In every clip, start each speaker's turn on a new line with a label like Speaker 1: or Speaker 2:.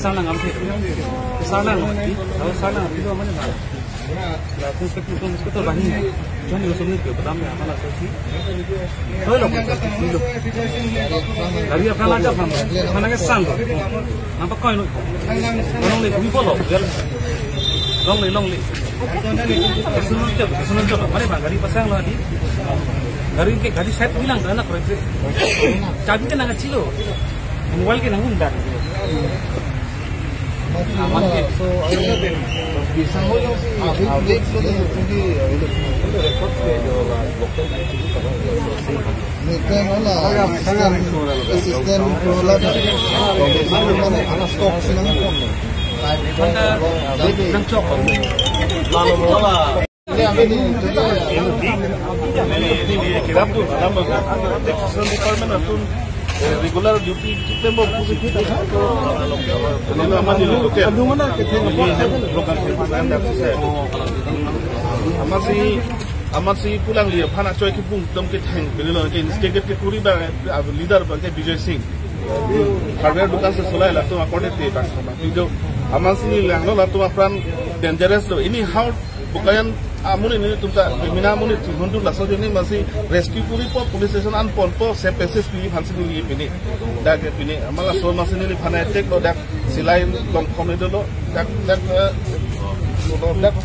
Speaker 1: sana ngambil sana ngambil kalau sana ngambil itu mana mana lah terus kita bani jangan usung itu pertama malah sesi kalau dari apa aja mana ke sana nampak kau ini orang ni bumi polo long ni kesunan tu mana bang gari pasang lah di gari saya bilang dah nak kerja cabi kan nak kecil mobile ke nanggung dah.
Speaker 2: So bisa yang sih update jadi Mungkin asisten prola mana anak stok senang pun.
Speaker 1: Nang cok.
Speaker 2: Lalu bola.
Speaker 3: Ini kirap tu, nama Texas Department atau regular duty kita mau pusing kita itu nama di lokal aduh mana kita lokal kita amasi pulang dia panak coy ke pung tem ke hang bila ke state ke puri ba leader ba ke Vijay Singh hardware dukan se sulai la to akorde te tak video amasi langno la to apran dangerous lo ini how bukan amun ini tumta mina amun itu hundur laso ini masih rescue police station an ponpo CPSS pilih hansi pilih ini dak pilih amala so masih ini phana attack lo dak silain long komedi lo dak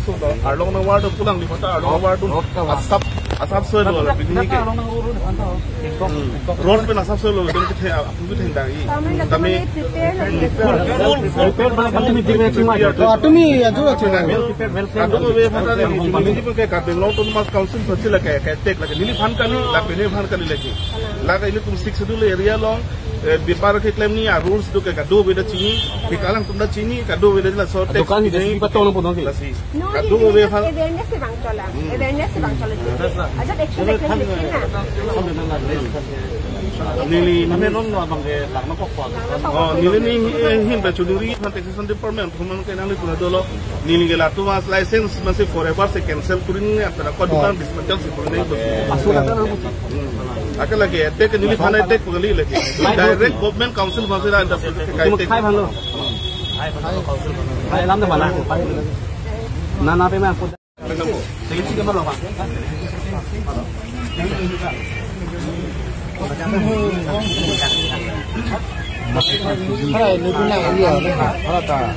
Speaker 3: so arlong na ward pulang di kota arlong ward asap so lo pilih ke road pe asap so lo dem ke aku ke thendai kami
Speaker 2: Atumi aja
Speaker 3: aduh we phata ni ke ka bengal to mas council phati la ke tek la nili phan kali la pene phan kali lagi la ini tum 6 schedule area long Bipar ke claim ni rules tu ke kado beda cini dikalang tum da cini kado beda la so tek
Speaker 1: dukan ni patong pun dong
Speaker 3: lasi kado we phan
Speaker 4: awareness se bang chola aja action action
Speaker 3: nili
Speaker 1: Kami non abang ke lang nak kok.
Speaker 3: oh nili ni hin ba chuduri phan Texas Department human ke nang tu dolo nili ke la tu mas license masih forever se cancel kuring apna ko dukan dismantle se kuring
Speaker 1: Asal ada lu.
Speaker 3: akan lagi attack nili phana attack kali lagi direct government council masih ada kai
Speaker 1: Cuma khai bang lo. Khai lam tu mana? Nana pe mah aku. Saya sih gambar lo pak.
Speaker 2: Hai, ni pun nak dia. Ada tak?